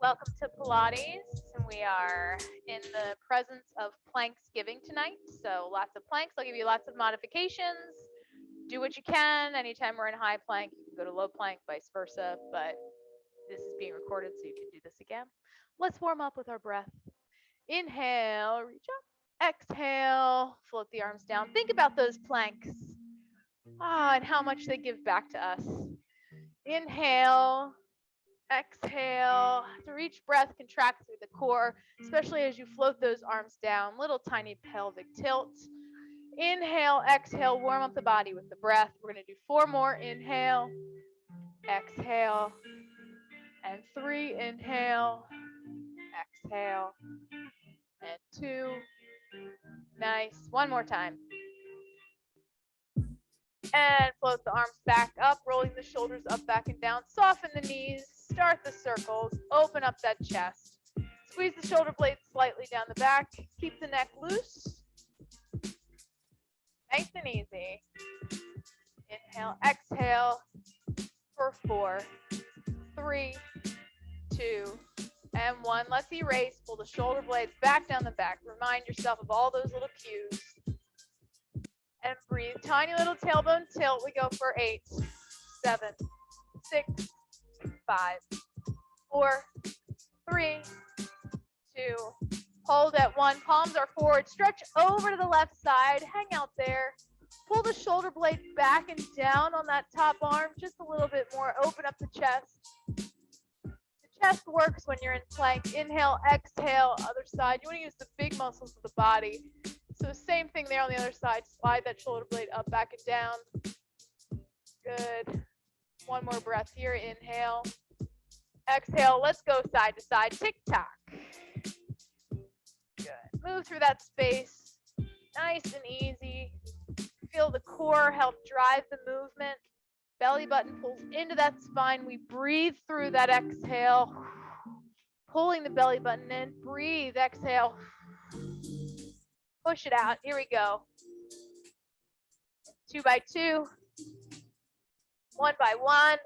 Welcome to Pilates, and we are in the presence of PlanksGiving tonight. So lots of planks. I'll give you lots of modifications. Do what you can. Anytime we're in high plank, you can go to low plank, vice versa. But this is being recorded, so you can do this again. Let's warm up with our breath. Inhale, reach up. Exhale, float the arms down. Think about those planks. And how much they give back to us. Inhale. Exhale, through each breath, contract through the core, especially as you float those arms down, little tiny pelvic tilt. Inhale, exhale, warm up the body with the breath. We're going to do 4 more. Inhale, exhale, and 3. Inhale, exhale, and 2. Nice. 1 more time. And float the arms back up, rolling the shoulders up, back, and down. Soften the knees. Start the circles. Open up that chest. Squeeze the shoulder blades slightly down the back. Keep the neck loose. Nice and easy. Inhale, exhale for 4, 3, 2, and 1. Let's erase. Pull the shoulder blades back down the back. Remind yourself of all those little cues. And breathe. Tiny little tailbone tilt. We go for 8, 7, 6, 5, 4, 3, 2. Hold at 1. Palms are forward. Stretch over to the left side. Hang out there. Pull the shoulder blade back and down on that top arm just a little bit more. Open up the chest. The chest works when you're in plank. Inhale, exhale, other side. You want to use the big muscles of the body. So same thing there on the other side. Slide that shoulder blade up, back, and down. Good. 1 more breath here. Inhale. Exhale. Let's go side to side. Tick-tock. Good. Move through that space. Nice and easy. Feel the core help drive the movement. Belly button pulls into that spine. We breathe through that exhale. Pulling the belly button in. Breathe. Exhale. Push it out. Here we go. 2 by 2. 1 by 1.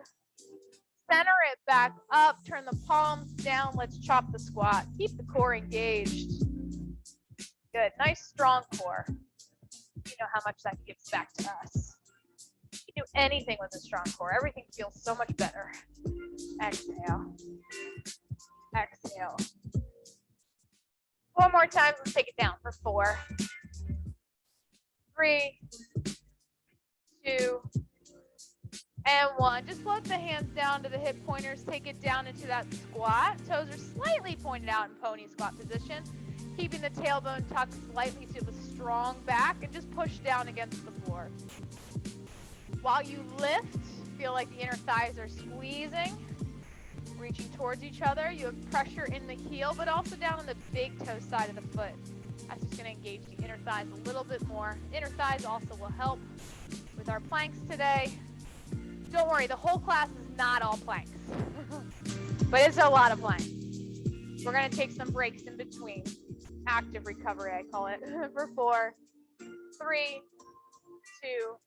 Center it back up. Turn the palms down. Let's chop the squat. Keep the core engaged. Good. Nice, strong core. You know how much that gives back to us. You can do anything with a strong core. Everything feels so much better. Exhale. Exhale. 4 more times. Let's take it down for 4, 3, 2, and 1. Just float the hands down to the hip pointers. Take it down into that squat. Toes are slightly pointed out in pony squat position. Keeping the tailbone tucked slightly so you have a strong back, and just push down against the floor. While you lift, feel like the inner thighs are squeezing. Reaching towards each other. You have pressure in the heel, but also down on the big toe side of the foot. That's just going to engage the inner thighs a little bit more. Inner thighs also will help with our planks today. Don't worry, the whole class is not all planks, but it's a lot of planks. We're going to take some breaks in between. Active recovery, I call it, for 4, 3, 2,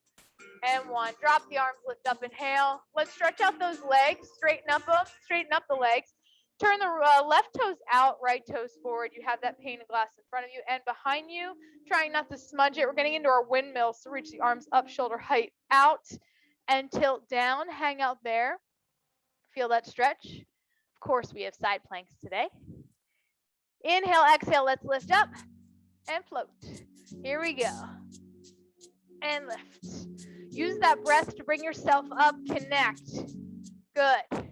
and 1. Drop the arms, lift up, inhale. Let's stretch out those legs, straighten up them, straighten up the legs. Turn the left toes out, right toes forward. You have that pane of glass in front of you and behind you. Trying not to smudge it. We're getting into our windmill, so reach the arms up, shoulder height out, and tilt down. Hang out there. Feel that stretch. Of course, we have side planks today. Inhale, exhale. Let's lift up and float. Here we go. And lift. Use that breath to bring yourself up. Connect. Good.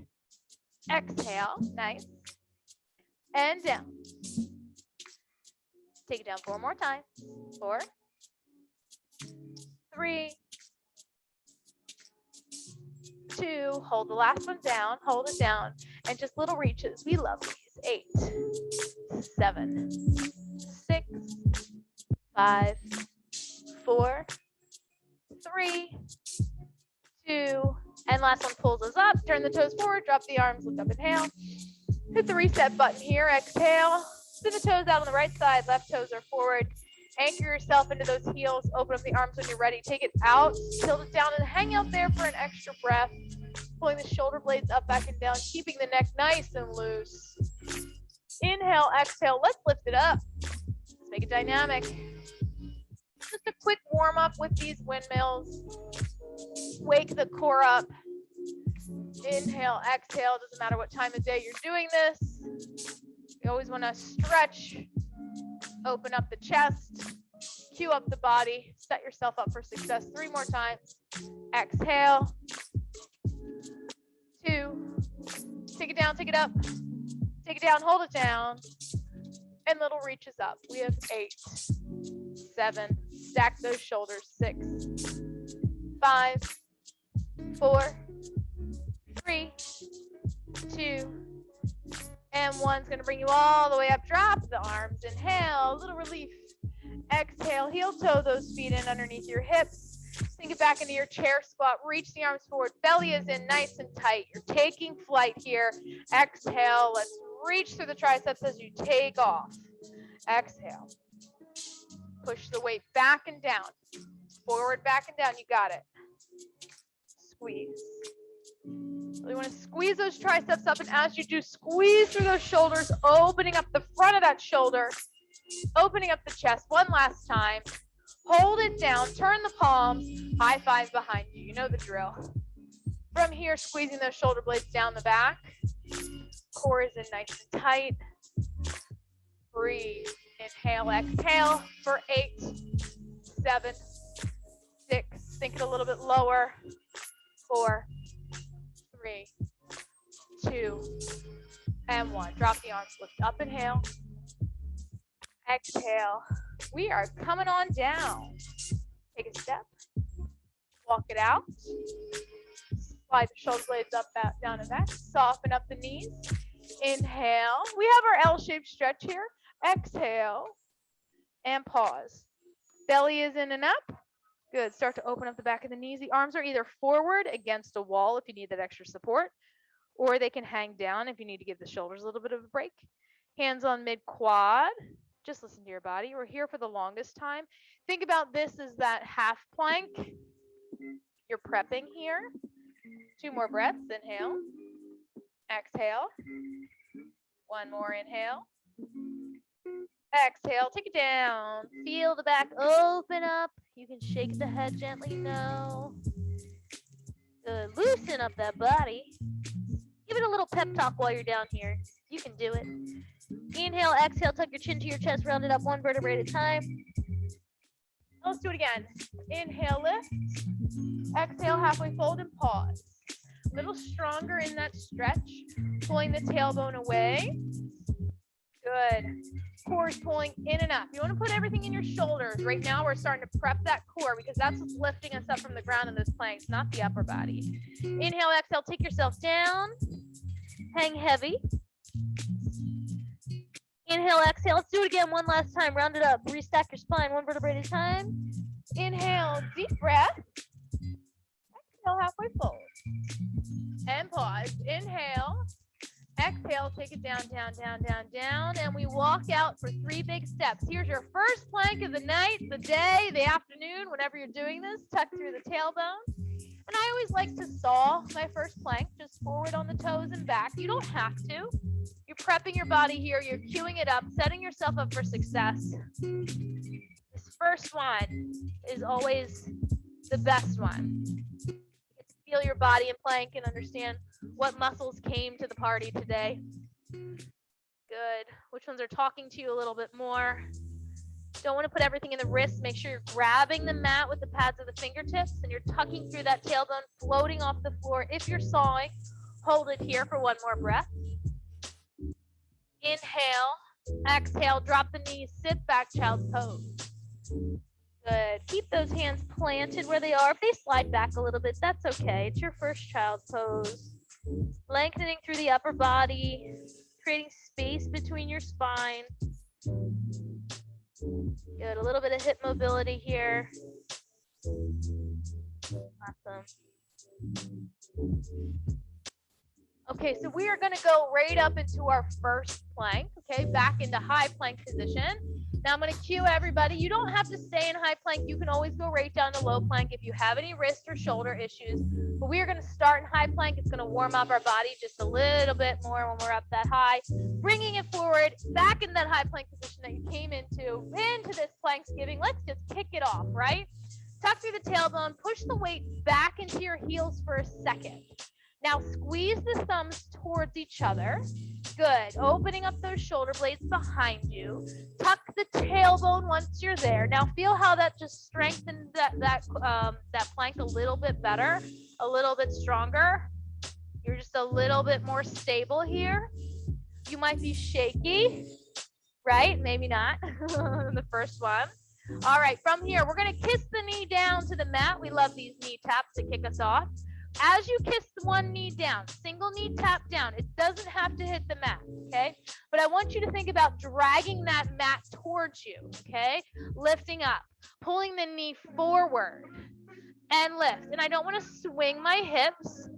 Exhale. Nice. And down. Take it down 4 more times. 4, 3, 2. Hold the last one down. Hold it down. And just little reaches. We love these. 8, 7, 6, 5, 4, 3, 2, and last one pulls us up. Turn the toes forward, drop the arms, lift up, inhale. Hit the reset button here, exhale. Spin the toes out on the right side, left toes are forward. Anchor yourself into those heels, open up the arms when you're ready. Take it out, tilt it down, and hang out there for an extra breath. Pulling the shoulder blades up, back, and down, keeping the neck nice and loose. Inhale, exhale, let's lift it up. Let's make it dynamic. Just a quick warm up with these windmills. Wake the core up. Inhale, exhale, doesn't matter what time of day you're doing this. You always want to stretch, open up the chest, cue up the body, set yourself up for success. 3 more times. Exhale. 2. Take it down, take it up. Take it down, hold it down. And little reaches up. We have 8, 7. Stack those shoulders. 6, 5, 4, 3, 2, and 1. Is going to bring you all the way up. Drop the arms. Inhale, a little relief. Exhale, heel toe those feet in underneath your hips. Sink it back into your chair squat. Reach the arms forward. Belly is in nice and tight. You're taking flight here. Exhale. Let's reach through the triceps as you take off. Exhale. Push the weight back and down. Forward, back, and down. You got it. Squeeze. Really want to squeeze those triceps up, and as you do, squeeze through those shoulders, opening up the front of that shoulder, opening up the chest. One last time. Hold it down, turn the palms, high five behind you. You know the drill. From here, squeezing those shoulder blades down the back. Core is in nice and tight. Breathe. Inhale, exhale for 8, 7, 6. Sink it a little bit lower. 4, 3, 2, and 1. Drop the arms, lift up, inhale. Exhale. We are coming on down. Take a step. Walk it out. Slide the shoulder blades up, back, down, and back. Soften up the knees. Inhale. We have our L-shaped stretch here. Exhale. And pause. Belly is in and up. Good. Start to open up the back of the knees. The arms are either forward against a wall if you need that extra support, or they can hang down if you need to give the shoulders a little bit of a break. Hands on mid-quad. Just listen to your body. We're here for the longest time. Think about this as that half plank. You're prepping here. 2 more breaths. Inhale. Exhale. 1 more inhale. Exhale. Take it down. Feel the back open up. You can shake the head gently. No. Good. Loosen up that body. Give it a little pep talk while you're down here. You can do it. Inhale, exhale, tuck your chin to your chest, round it up 1 vertebrae at a time. Let's do it again. Inhale, lift. Exhale, halfway fold and pause. A little stronger in that stretch. Pulling the tailbone away. Good. Core is pulling in and up. You want to put everything in your shoulders. Right now, we're starting to prep that core because that's what's lifting us up from the ground in those planks, not the upper body. Inhale, exhale, take yourself down. Hang heavy. Inhale, exhale. Let's do it again 1 last time. Round it up. Restack your spine 1 vertebrae at a time. Inhale, deep breath. Exhale, halfway fold. And pause. Inhale. Exhale, take it down, down, down, down, down. And we walk out for 3 big steps. Here's your first plank of the night, the day, the afternoon, whenever you're doing this. Tuck through the tailbone. And I always like to saw my first plank, just forward on the toes and back. You don't have to. You're prepping your body here. You're queuing it up, setting yourself up for success. This first one is always the best one. You get to feel your body in plank and understand what muscles came to the party today. Good. Which ones are talking to you a little bit more? Don't want to put everything in the wrists. Make sure you're grabbing the mat with the pads of the fingertips and you're tucking through that tailbone, floating off the floor. If you're sawing, hold it here for 1 more breath. Inhale, exhale, drop the knees, sit back, child's pose. Good. Keep those hands planted where they are. If they slide back a little bit, that's okay. It's your first child's pose. Lengthening through the upper body, creating space between your spine. Good. A little bit of hip mobility here. Awesome. Okay, so we are going to go right up into our first plank, okay, back into high plank position. Now I'm going to cue everybody. You don't have to stay in high plank. You can always go right down to low plank if you have any wrist or shoulder issues. But we are going to start in high plank. It's going to warm up our body just a little bit more when we're up that high. Bringing it forward, back in that high plank position that you came into this PlanksGiving. Let's just kick it off, right? Tuck through the tailbone. Push the weight back into your heels for a second. Now squeeze the thumbs towards each other. Good. Opening up those shoulder blades behind you. Tuck the tailbone once you're there. Now feel how that just strengthens that plank a little bit better, a little bit stronger. You're just a little bit more stable here. You might be shaky, right? Maybe not. The first one. All right, from here, we're going to kiss the knee down to the mat. We love these knee taps to kick us off. As you kiss one knee down, single knee tap down, it doesn't have to hit the mat, okay? But I want you to think about dragging that mat towards you, okay? Lifting up, pulling the knee forward and lift. And I don't want to swing my hips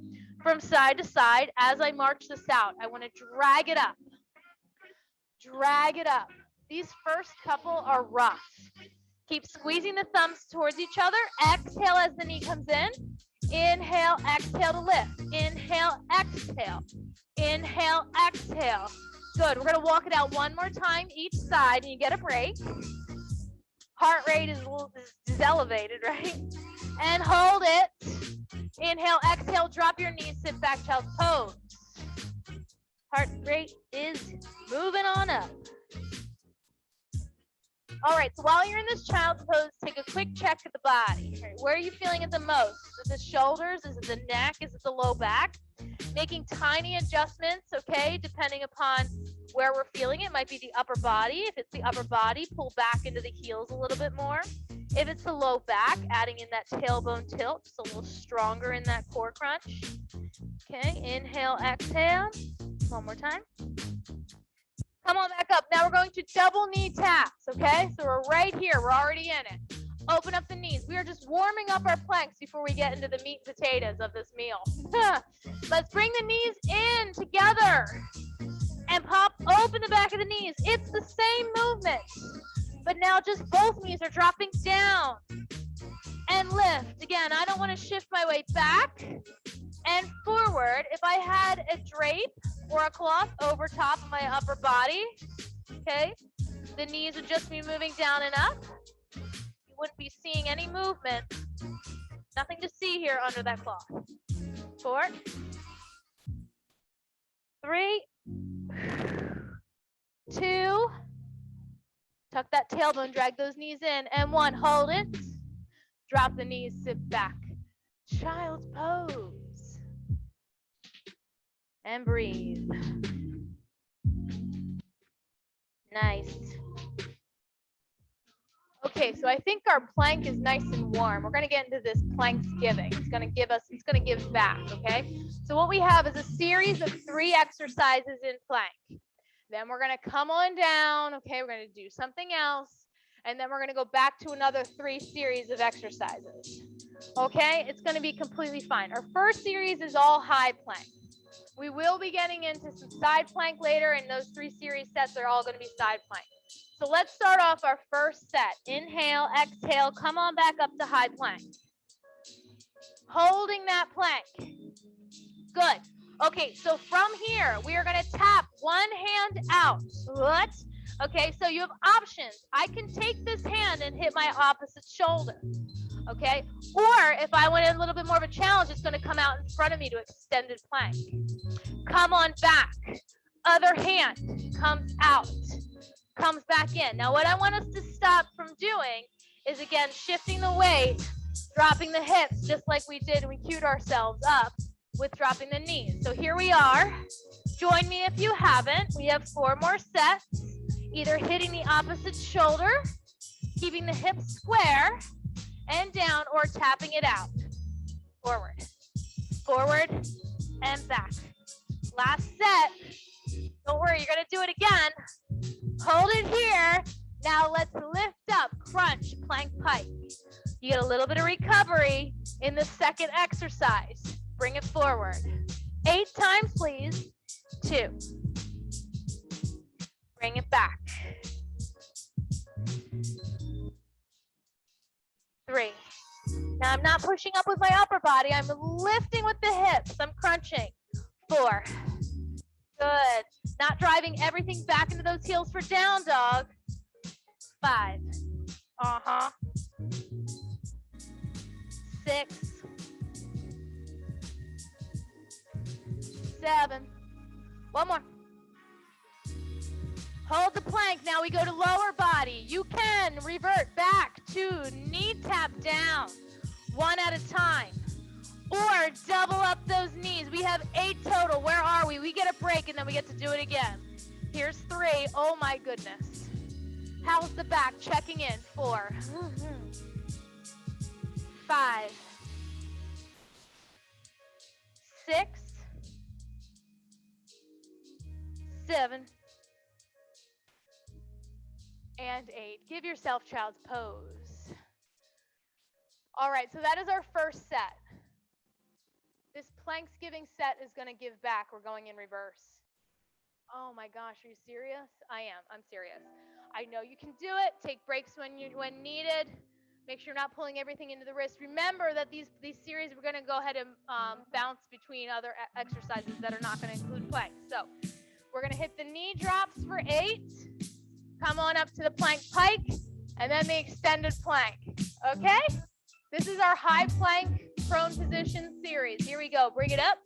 from side to side as I march this out. I want to drag it up. Drag it up. These first couple are rough. Keep squeezing the thumbs towards each other. Exhale as the knee comes in. Inhale, exhale to lift. Inhale, exhale. Inhale, exhale. Good. We're going to walk it out one more time each side, and you get a break. Heart rate is elevated, right? And hold it. Inhale, exhale, drop your knees, sit back, child's pose. Heart rate is moving on up. All right, so while you're in this child's pose, take a quick check at the body. Where are you feeling it the most? Is it the shoulders? Is it the neck? Is it the low back? Making tiny adjustments, okay, depending upon where we're feeling it. Might be the upper body. If it's the upper body, pull back into the heels a little bit more. If it's the low back, adding in that tailbone tilt, just a little stronger in that core crunch. Okay, inhale, exhale. One more time. Come on back up. Now we're going to double knee taps, okay? So we're right here. We're already in it. Open up the knees. We are just warming up our planks before we get into the meat and potatoes of this meal. Let's bring the knees in together and pop open the back of the knees. It's the same movement, but now just both knees are dropping down and lift. Again, I don't want to shift my weight back and forward. If I had a drape or a cloth over top of my upper body, okay, the knees would just be moving down and up. You wouldn't be seeing any movement. Nothing to see here under that cloth. 4, 3, 2, tuck that tailbone, drag those knees in, and 1, hold it, drop the knees, sit back, child's pose. And breathe. Nice. Okay, so I think our plank is nice and warm. We're gonna get into this PlanksGiving. It's gonna give back, okay? So what we have is a series of 3 exercises in plank. Then we're gonna come on down, okay? We're gonna do something else. And then we're gonna go back to another 3 series of exercises. Okay, it's gonna be completely fine. Our first series is all high plank. We will be getting into some side plank later, and those 3 series sets are all going to be side plank. So let's start off our first set. Inhale, exhale, come on back up to high plank. Holding that plank. Good. Okay, so from here, we are going to tap one hand out. What? Okay, so you have options. I can take this hand and hit my opposite shoulder. Okay, or if I want a little bit more of a challenge, it's going to come out in front of me to extended plank. Come on back. Other hand comes out, comes back in. Now what I want us to stop from doing is, again, shifting the weight, dropping the hips, just like we did when we cued ourselves up with dropping the knees. So here we are. Join me if you haven't. We have 4 more sets, either hitting the opposite shoulder, keeping the hips square, and down, or tapping it out. Forward, forward, and back. Last set. Don't worry, you're gonna do it again. Hold it here. Now let's lift up, crunch, plank pike. You get a little bit of recovery in the second exercise. Bring it forward. 8 times, please. 2. Bring it back. 3. Now I'm not pushing up with my upper body. I'm lifting with the hips. I'm crunching. 4. Good. Not driving everything back into those heels for down dog. 5. 6. 7. One more. Hold the plank. Now we go to lower body. You can revert back to knee tap down, one at a time, or double up those knees. We have 8 total. Where are we? We get a break and then we get to do it again. Here's 3. Oh my goodness. How's the back? Checking in. 4. 5. 6. 7. And 8. Give yourself child's pose. All right, so that is our first set. This PlanksGiving set is going to give back. We're going in reverse. Oh my gosh, are you serious? I am. I'm serious. I know you can do it. Take breaks when needed. Make sure you're not pulling everything into the wrist. Remember that these series, we're going to go ahead and bounce between other exercises that are not going to include planks. So we're going to hit the knee drops for 8. Come on up to the plank pike, and then the extended plank, okay? This is our high plank prone position series. Here we go. Bring it up.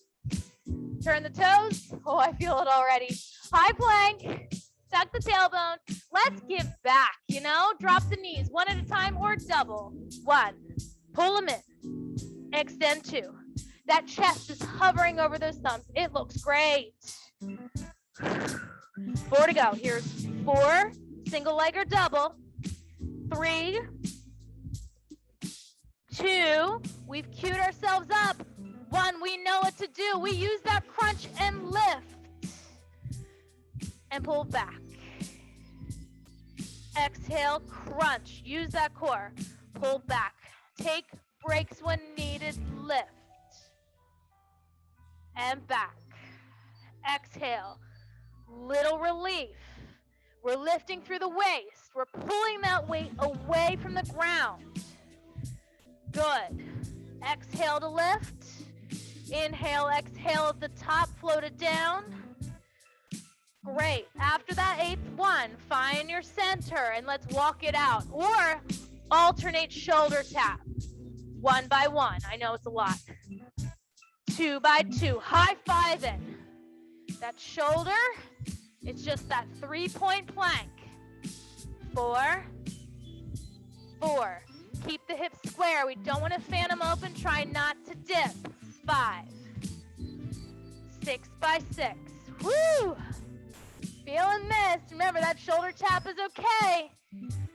Turn the toes. Oh, I feel it already. High plank. Tuck the tailbone. Let's give back, you know? Drop the knees one at a time or double. 1. Pull them in. Extend 2. That chest is hovering over those thumbs. It looks great. 4 to go. Here's 4, single leg or double. 3, 2, we've queued ourselves up. 1, we know what to do. We use that crunch and lift. And pull back. Exhale, crunch. Use that core. Pull back. Take breaks when needed. Lift. And back. Exhale. Little relief. We're lifting through the waist. We're pulling that weight away from the ground. Good. Exhale to lift. Inhale, exhale at the top, float it down. Great. After that 8th one, find your center and let's walk it out. Or alternate shoulder tap. 1 by 1. I know it's a lot. 2 by 2. High five it. That shoulder, it's just that 3-point plank. 4, 4. Keep the hips square. We don't want to fan them open. Try not to dip. 5, 6 by 6. Woo! Feeling this. Remember, that shoulder tap is okay.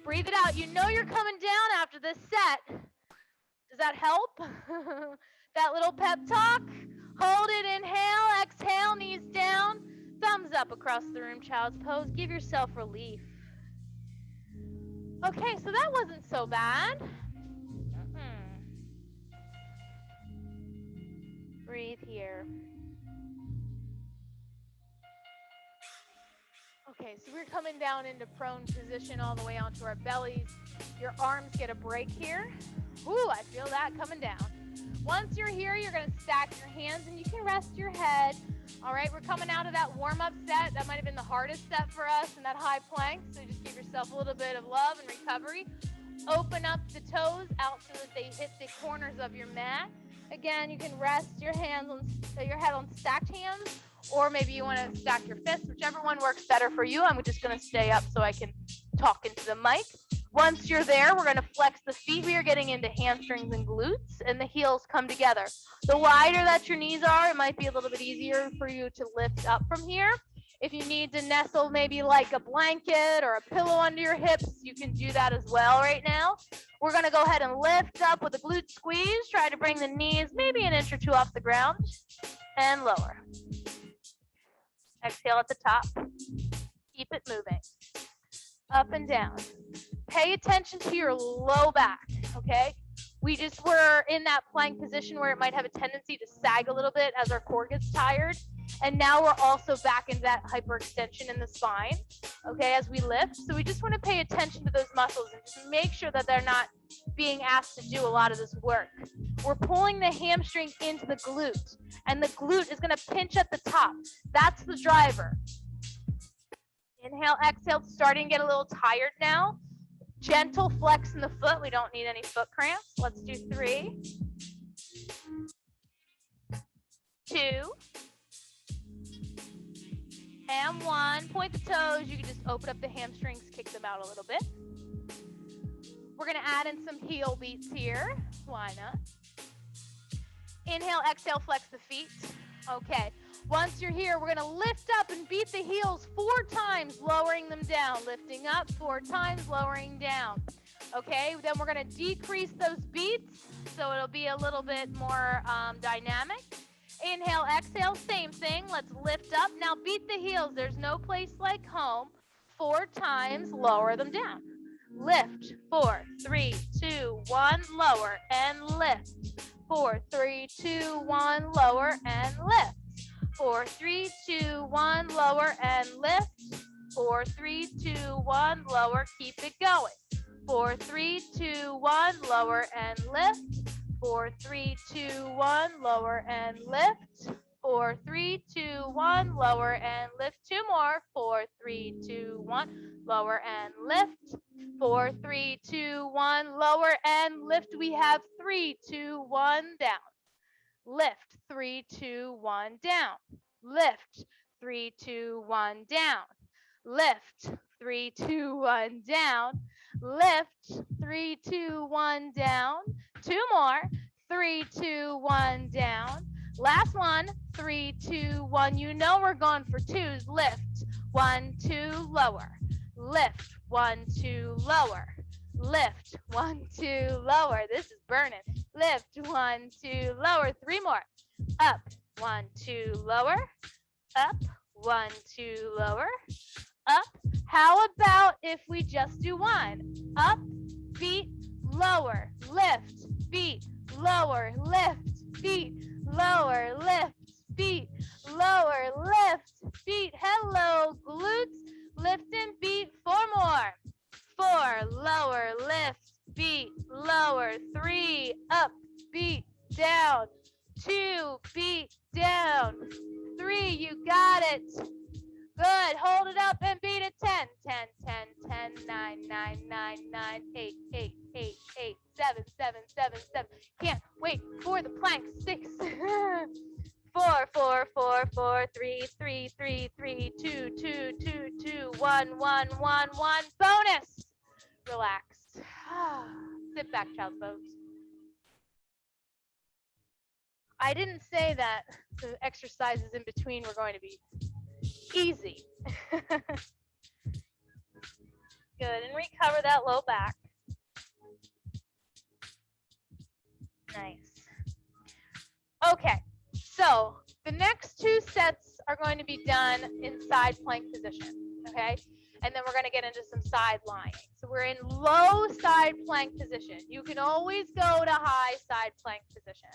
Breathe it out. You know you're coming down after this set. Does that help? That little pep talk? Hold it. Inhale. Exhale. Knees down. Thumbs up across the room. Child's pose. Give yourself relief. Okay, so that wasn't so bad. Breathe here. Okay, so we're coming down into prone position all the way onto our bellies. Your arms get a break here. Ooh, I feel that coming down. Once you're here, you're going to stack your hands and you can rest your head. All right, we're coming out of that warm-up set. That might have been the hardest set for us in that high plank. So just give yourself a little bit of love and recovery. Open up the toes out so that they hit the corners of your mat. Again, you can rest your hands on your head on stacked hands, or maybe you want to stack your fists, whichever one works better for you. I'm just going to stay up so I can talk into the mic. Once you're there, we're going to flex the feet. We are getting into hamstrings and glutes, and the heels come together. The wider that your knees are, it might be a little bit easier for you to lift up from here. If you need to nestle maybe like a blanket or a pillow under your hips, you can do that as well right now. We're going to go ahead and lift up with a glute squeeze. Try to bring the knees maybe an inch or 2 off the ground and lower. Exhale at the top. Keep it moving. Up and down. Pay attention to your low back, okay? We just were in that plank position where it might have a tendency to sag a little bit as our core gets tired. And now we're also back into that hyperextension in the spine, okay, as we lift. So we just want to pay attention to those muscles and just make sure that they're not being asked to do a lot of this work. We're pulling the hamstring into the glute, and the glute is going to pinch at the top. That's the driver. Inhale, exhale, starting to get a little tired now. Gentle flex in the foot. We don't need any foot cramps. Let's do 3, 2, and 1. Point the toes. You can just open up the hamstrings, kick them out a little bit. We're going to add in some heel beats here. Why not? Inhale, exhale, flex the feet. Okay. Once you're here, we're going to lift up and beat the heels 4 times, lowering them down. Lifting up 4 times, lowering down. Okay, then we're going to decrease those beats so it'll be a little bit more dynamic. Inhale, exhale, same thing. Let's lift up. Now beat the heels. There's no place like home. 4 times, lower them down. Lift. 4, 3, 2, 1, lower and lift. 4, 3, 2, 1, lower and lift. 4, 3, 2, 1, lower and lift. 4, 3, 2, 1, lower. Keep it going. 4, 3, 2, 1, lower and lift. 4, 3, 2, 1, lower and lift. 4, 3, 2, 1, lower and lift. 2 more. 4, 3, 2, 1, lower and lift. 4, 3, 2, 1, lower and lift. We have 3, 2, 1, down. Lift. 3, 2, 1, down. Lift. 3, 2, 1, down. Lift. 3, 2, 1, down. Lift. 3, 2, 1, down. 2 more. 3, 2, 1, down. Last one. 3, 2, 1. You know we're going for 2s. Lift. 1, 2, lower. Lift. 1, 2, lower. Lift. 1, 2, lower. This is burning. Lift. 1, 2, lower. 3 more. Up. 1, 2, lower. Up. 1, 2, lower. Up. How about if we just do 1? Up, beat, lower, lift, beat, lower, lift, beat, lower, lift, beat, lower, lift, beat. Hello, glutes. Lift and beat. 4 more. 4, lower, lift, beat, lower. 3, up, beat, down. 2, beat, down. 3, you got it. Good. Hold it up and beat it. 10, 10, 10, 10, 9, 9, 9, 9, 8, 8, 8, 8, 7, 7, 7, 7. Can't wait for the plank. 6, 4, 4, 4, 4, 3, 3, 3, 3, 2, 2, 2, 2, 1, 1, 1, 1. Bonus. Relax. Sit back, child's pose. I didn't say that the exercises in between were going to be easy. Good. And recover that low back. Nice. Okay. So the next 2 sets are going to be done in side plank position. Okay. And then we're going to get into some side lying. So we're in low side plank position. You can always go to high side plank position.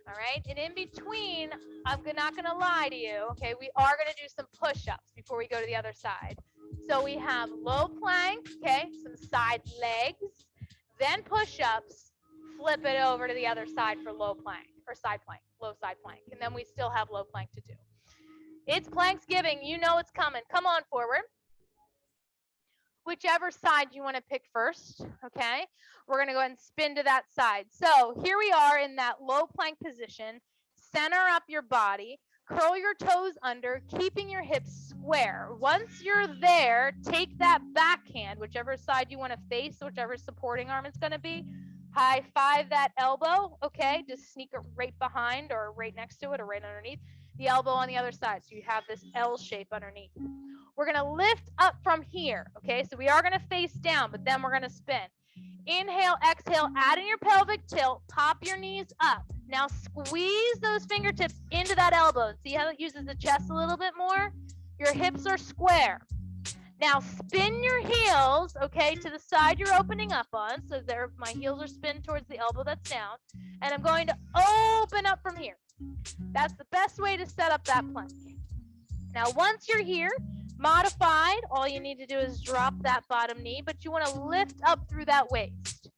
All right, and in between, I'm not going to lie to you, okay, we are going to do some push-ups before we go to the other side. So we have low plank, okay, some side legs, then push-ups, flip it over to the other side for low plank, or side plank, low side plank, and then we still have low plank to do. It's PlanksGiving, you know it's coming. Come on forward. Whichever side you want to pick first, okay? We're going to go ahead and spin to that side. So here we are in that low plank position. Center up your body. Curl your toes under, keeping your hips square. Once you're there, take that backhand, whichever side you want to face, whichever supporting arm it's going to be. High five that elbow, okay? Just sneak it right behind or right next to it or right underneath. The elbow on the other side, so you have this L shape underneath. We're going to lift up from here, okay? So we are going to face down, but then we're going to spin. Inhale, exhale, add in your pelvic tilt, pop your knees up. Now squeeze those fingertips into that elbow. See how it uses the chest a little bit more? Your hips are square. Now spin your heels, okay, to the side you're opening up on. So there, my heels are spinned towards the elbow that's down. And I'm going to open up from here. That's the best way to set up that plank. Now once you're here, modified, all you need to do is drop that bottom knee, but you want to lift up through that waist.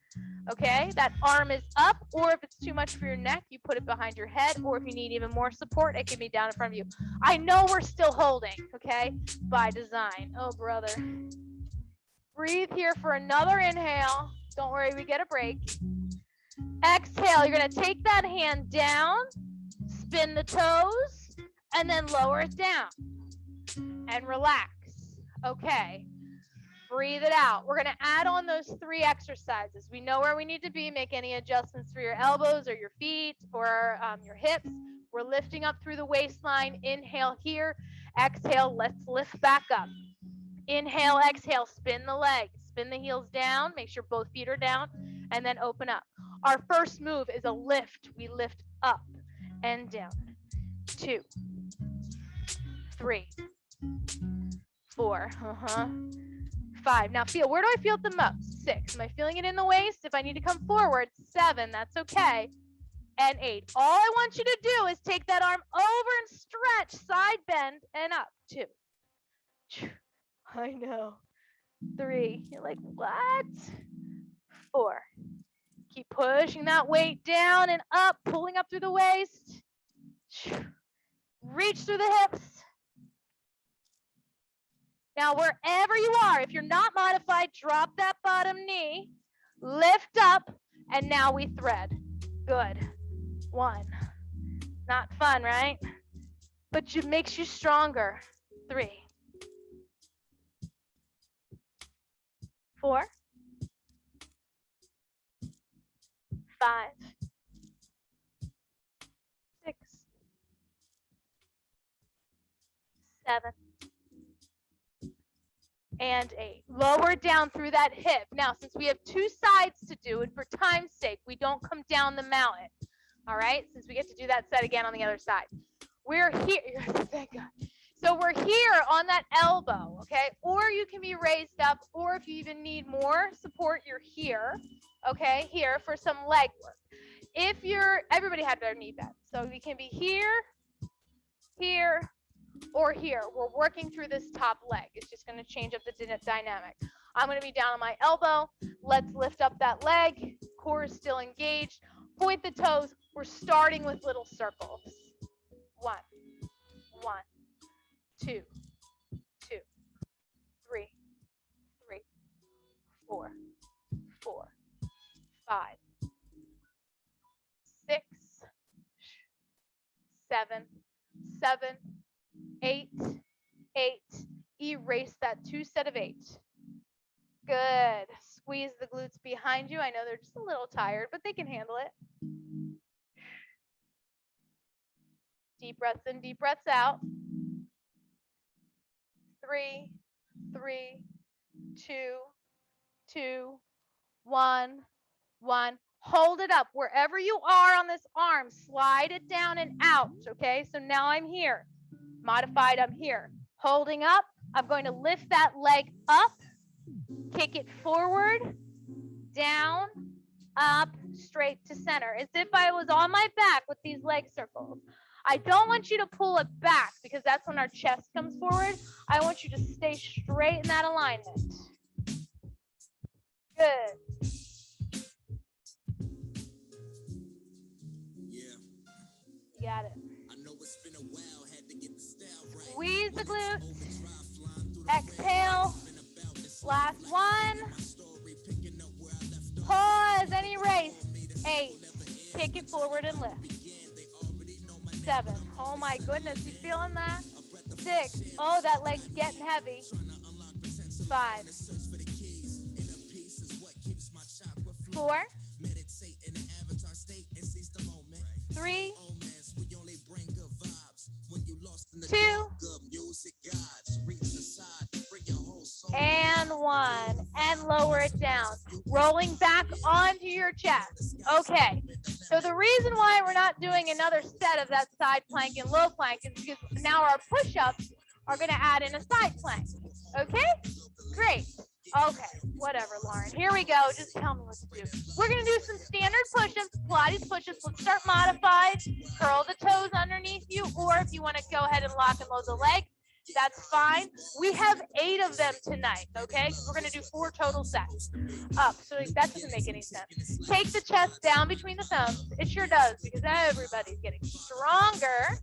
Okay, that arm is up, or if it's too much for your neck, you put it behind your head, or if you need even more support, it can be down in front of you. I know we're still holding, okay, by design. Oh, brother. Breathe here for another inhale. Don't worry, we get a break. Exhale, you're gonna take that hand down, spin the toes, and then lower it down and relax. Okay. Breathe it out. We're going to add on those 3 exercises. We know where we need to be. Make any adjustments for your elbows or your feet or your hips. We're lifting up through the waistline. Inhale here. Exhale, let's lift back up. Inhale, exhale, spin the legs. Spin the heels down. Make sure both feet are down. And then open up. Our first move is a lift. We lift up and down. 2, 3, 4. 5. Now feel, where do I feel it the most? 6. Am I feeling it in the waist? If I need to come forward, 7. That's okay. And 8. All I want you to do is take that arm over and stretch, side bend, and up. 2. I know. 3. You're like, what? 4. Keep pushing that weight down and up, pulling up through the waist. Reach through the hips. Now, wherever you are, if you're not modified, drop that bottom knee, lift up, and now we thread. Good. 1. Not fun, right? But it makes you stronger. 3. 4. 5. 6. 7. And 8. Lower down through that hip. Now, since we have 2 sides to do, and for time's sake, we don't come down the mountain. All right? Since we get to do that set again on the other side. We're here. Thank God. So we're here on that elbow, okay? Or you can be raised up, or if you even need more support, you're here, okay? Here for some leg work. If you're, everybody had their knee bent. So we can be here, here, or here. We're working through this top leg. It's just going to change up the dynamic. I'm going to be down on my elbow. Let's lift up that leg. Core is still engaged. Point the toes. We're starting with little circles. 1, 1, 2, 2, 3, 3, 4, 4, 5, 6, 7, 7, 8, 8. Erase that 2 set of 8. Good. Squeeze the glutes behind you. I know they're just a little tired, but they can handle it. Deep breaths in, deep breaths out. 3, 3, 2, 2, 1, 1. Hold it up. Wherever you are on this arm, slide it down and out, okay? So now I'm here. Modified, I'm here. Holding up, I'm going to lift that leg up, kick it forward, down, up, straight to center, as if I was on my back with these leg circles. I don't want you to pull it back because that's when our chest comes forward. I want you to stay straight in that alignment. Good. Yeah. You got it. I know it's been a while, had to get the style right. Squeeze the glutes. Exhale. Last one. Pause and erase. 8. Kick it forward and lift. 7. Oh my goodness, you feeling that? 6. Oh, that leg's getting heavy. 5. 4. 3. 2. And 1. And lower it down. Rolling back onto your chest. Okay. So the reason why we're not doing another set of that side plank and low plank is because now our push-ups are going to add in a side plank. Okay? Great. Okay. Whatever, Lauren. Here we go. Just tell me what to do. We're going to do some standard push-ups, Pilates push-ups. Let's start modified. Curl the toes underneath you, or if you want to go ahead and lock and load the leg, That's fine. We have 8 of them tonight, okay? We're going to do 4 total sets. Up, so that doesn't make any sense. Take the chest down between the thumbs. It sure does, because everybody's getting stronger.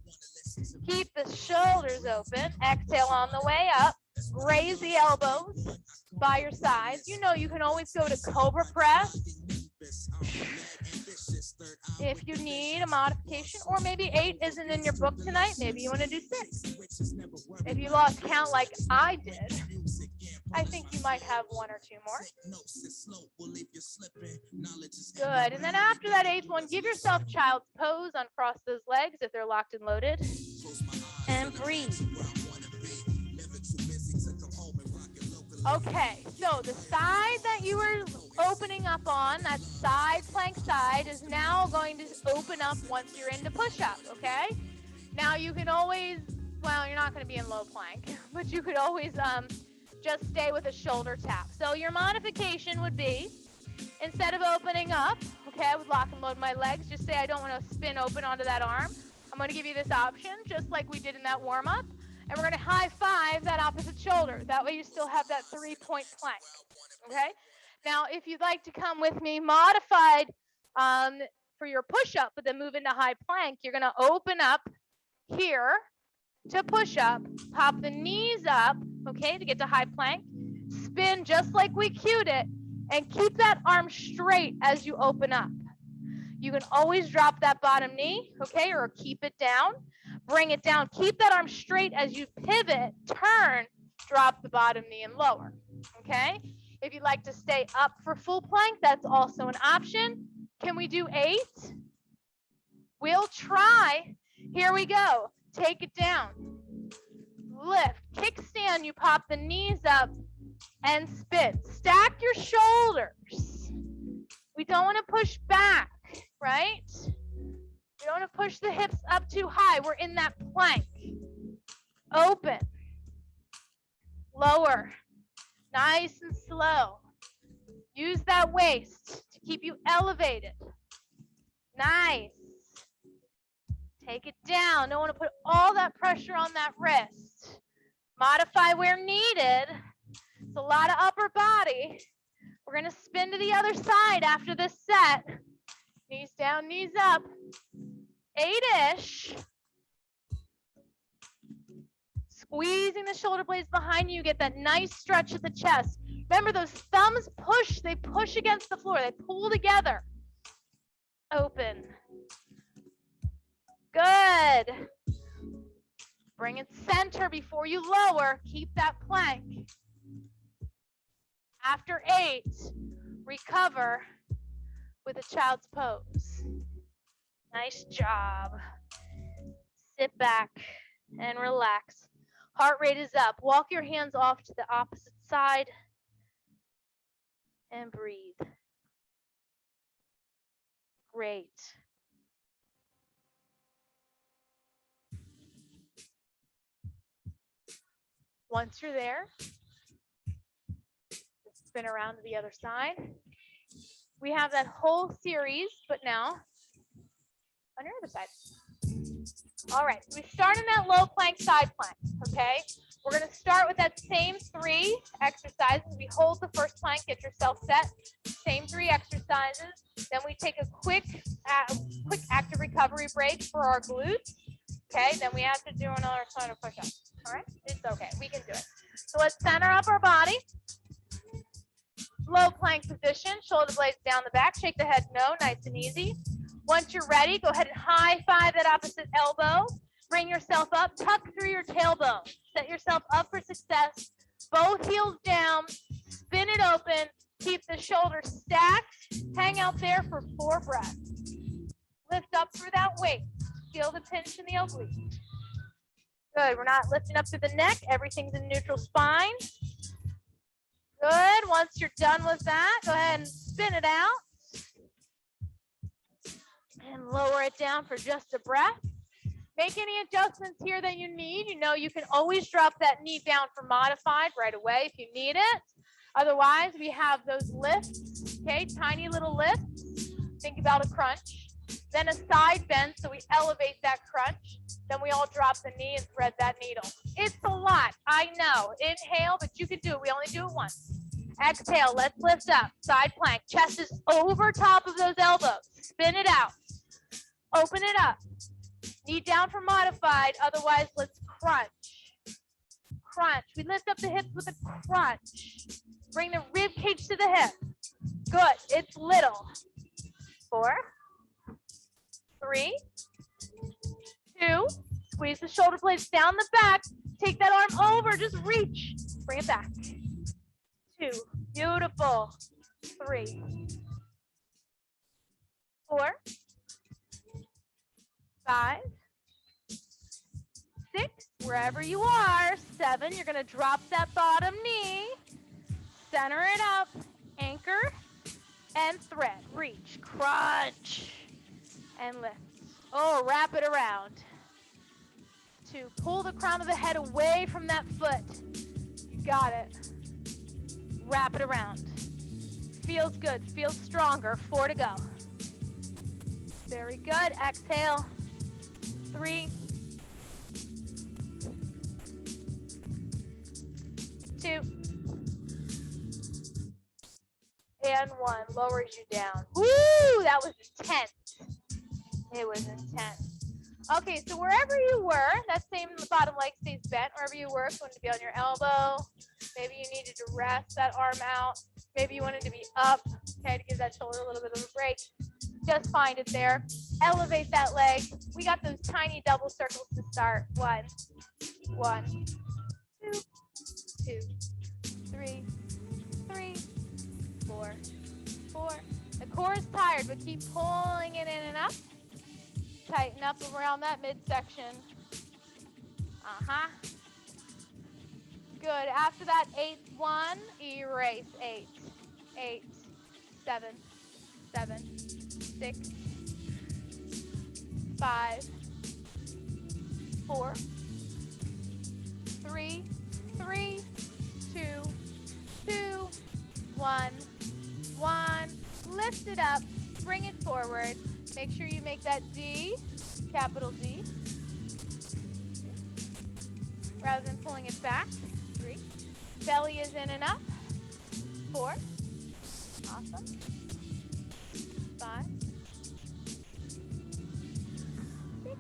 Keep the shoulders open. Exhale on the way up. Raise the elbows by your sides. You know you can always go to Cobra Press if you need a modification, or maybe 8 isn't in your book tonight. Maybe you want to do 6. If you lost count like I did, I think you might have 1 or 2 more. Good. And then after that 8th one, give yourself child's pose. Uncross those legs if they're locked and loaded. And breathe. Okay, so the side that you were opening up on, that side plank side, is now going to open up once you're into push-up, okay? Now you can always, well, you're not going to be in low plank, but you could always just stay with a shoulder tap. So your modification would be, instead of opening up, okay, I would lock and load my legs, just say I don't want to spin open onto that arm. I'm going to give you this option, just like we did in that warm-up. And we're going to high five that opposite shoulder. That way you still have that 3-point plank, okay? Now, if you'd like to come with me modified for your push-up, but then move into high plank, you're going to open up here to push up, pop the knees up, okay, to get to high plank, spin just like we cued it, and keep that arm straight as you open up. You can always drop that bottom knee, okay, or keep it down. Bring it down. Keep that arm straight as you pivot, turn, drop the bottom knee and lower, okay? If you'd like to stay up for full plank, that's also an option. Can we do 8? We'll try. Here we go. Take it down. Lift. Kickstand. You pop the knees up and spin. Stack your shoulders. We don't want to push back, right? You don't want to push the hips up too high. We're in that plank. Open. Lower. Nice and slow. Use that waist to keep you elevated. Nice. Take it down. Don't want to put all that pressure on that wrist. Modify where needed. It's a lot of upper body. We're going to spin to the other side after this set. Knees down, knees up. 8-ish. Squeezing the shoulder blades behind you, get that nice stretch at the chest. Remember, those thumbs push, they push against the floor, they pull together. Open. Good. Bring it center before you lower. Keep that plank. After 8, recover with a child's pose. Nice job. Sit back and relax. Heart rate is up. Walk your hands off to the opposite side and breathe. Great. Once you're there, spin around to the other side. We have that whole series, but now on your other side. All right, so we start in that low plank, side plank, okay? We're going to start with that same 3 exercises. We hold the first plank, get yourself set. Same 3 exercises. Then we take a quick active recovery break for our glutes. Okay, then we have to do another ton of push-ups. All right, it's okay, we can do it. So let's center up our body. Low plank position, shoulder blades down the back. Shake the head no, nice and easy. Once you're ready, go ahead and high five that opposite elbow. Bring yourself up, tuck through your tailbone. Set yourself up for success. Both heels down, spin it open, keep the shoulders stacked. Hang out there for 4 breaths. Lift up through that waist. Feel the pinch in the oblique. Good, we're not lifting up through the neck. Everything's in neutral spine. Good, once you're done with that, go ahead and spin it out. And lower it down for just a breath. Make any adjustments here that you need. You know you can always drop that knee down for modified right away if you need it. Otherwise, we have those lifts, okay, tiny little lifts. Think about a crunch. Then a side bend, so we elevate that crunch. Then we all drop the knee and thread that needle. It's a lot, I know. Inhale, but you can do it. We only do it once. Exhale, let's lift up. Side plank. Chest is over top of those elbows. Spin it out. Open it up. Knee down for modified. Otherwise, let's crunch. Crunch. We lift up the hips with a crunch. Bring the rib cage to the hip. Good. It's little. 4, 3, 2. Squeeze the shoulder blades down the back. Take that arm over. Just reach. Bring it back. 2. Beautiful. 3, 4, 5, 6. Wherever you are. 7. You're going to drop that bottom knee. Center it up. Anchor. And thread. Reach. Crunch. And lift. Oh, wrap it around. 2. Pull the crown of the head away from that foot. You got it. Wrap it around. Feels good. Feels stronger. 4 to go. Very good. Exhale. 3, 2, and 1. Lowers you down. Woo! That was intense. It was intense. Okay, so wherever you were, that same bottom leg stays bent. Wherever you were, if you wanted to be on your elbow, maybe you needed to rest that arm out. Maybe you wanted to be up, okay, to give that shoulder a little bit of a break. Just find it there. Elevate that leg. We got those tiny double circles to start. 1, 1, 2, 2, 3, 3, 4, 4. The core is tired, but keep pulling it in and up. Tighten up around that midsection. Good. After that, 8th one, erase. 8, 8, 7, 7, 6, 5, 4, 3, 3, 2, 2, 1, 1. Lift it up. Bring it forward. Make sure you make that D, capital D, rather than pulling it back. 3. Belly is in and up. 4. Awesome. 5. 6.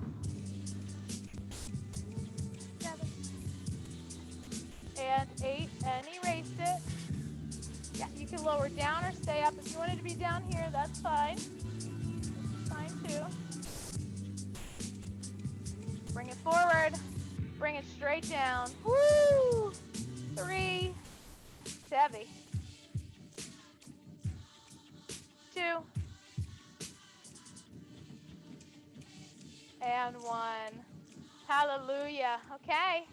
7. And 8. And erase it. Yeah, you can lower down or stay up. If you wanted to be down here, that's fine. Too. Bring it forward. Bring it straight down. Woo! 3. It's heavy. 2. And 1. Hallelujah. Okay.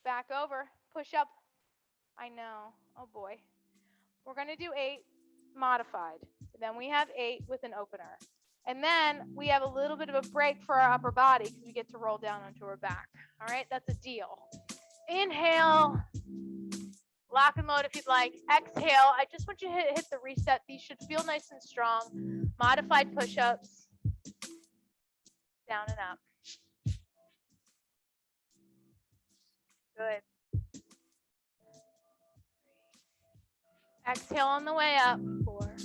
Back over. Push up. I know. Oh boy. We're going to do 8 modified. Then we have 8 with an opener. And then we have a little bit of a break for our upper body because we get to roll down onto our back. All right, that's a deal. Inhale, lock and load if you'd like. Exhale, I just want you to hit the reset. These should feel nice and strong. Modified push-ups, down and up. Good. Exhale on the way up. 4.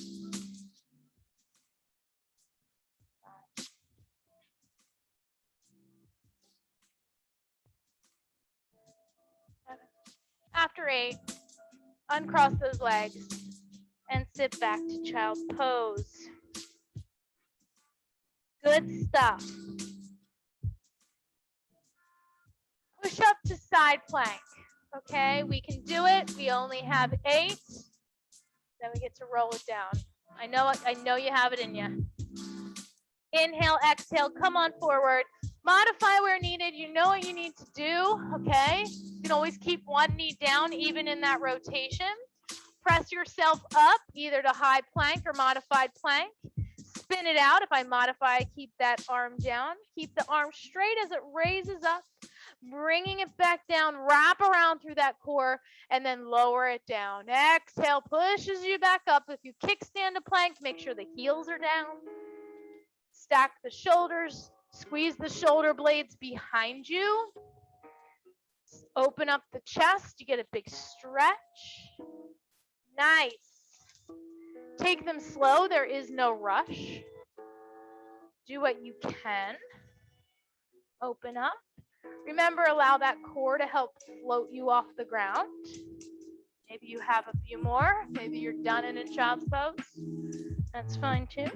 5. After 8, uncross those legs and sit back to child's pose. Good stuff. Push up to side plank. Okay, we can do it. We only have 8. Then we get to roll it down. I know you have it in you. Inhale, exhale, come on forward. Modify where needed. You know what you need to do, okay? You can always keep one knee down even in that rotation. Press yourself up either to high plank or modified plank. Spin it out. If I modify, keep that arm down. Keep the arm straight as it raises up, bringing it back down. Wrap around through that core and then lower it down. Exhale, pushes you back up. If you kickstand to plank, make sure the heels are down. Stack the shoulders Squeeze the shoulder blades behind you. Open up the chest. You get a big stretch. Nice. Take them slow. There is no rush. Do what you can. Open up. Remember, allow that core to help float you off the ground. Maybe you have a few more. Maybe you're done in child's pose. That's fine too.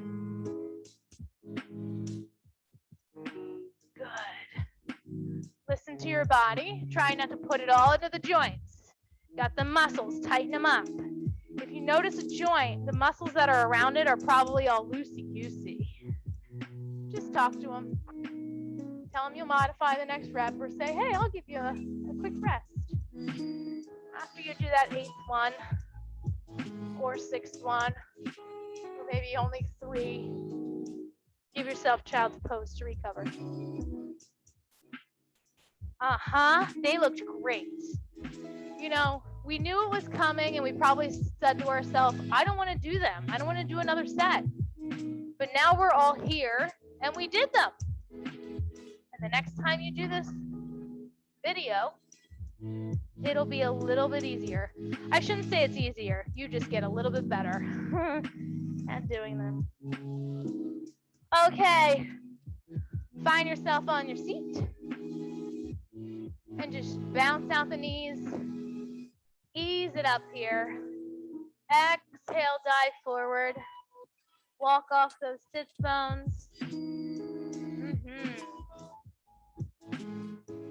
Good. Listen to your body. Try not to put it all into the joints. Got the muscles, tighten them up. If you notice a joint, the muscles that are around it are probably all loosey-goosey. Just talk to them. Tell them you'll modify the next rep or say, hey, I'll give you a quick rest. After you do that 8th one or 6th one, or maybe only 3, give yourself child's pose to recover. They looked great. You know, we knew it was coming and we probably said to ourselves, I don't want to do them. I don't want to do another set. But now we're all here and we did them. And the next time you do this video, it'll be a little bit easier. I shouldn't say it's easier. You just get a little bit better at doing them. Okay. Find yourself on your seat. And just bounce out the knees. Ease it up here. Exhale, dive forward. Walk off those sits bones.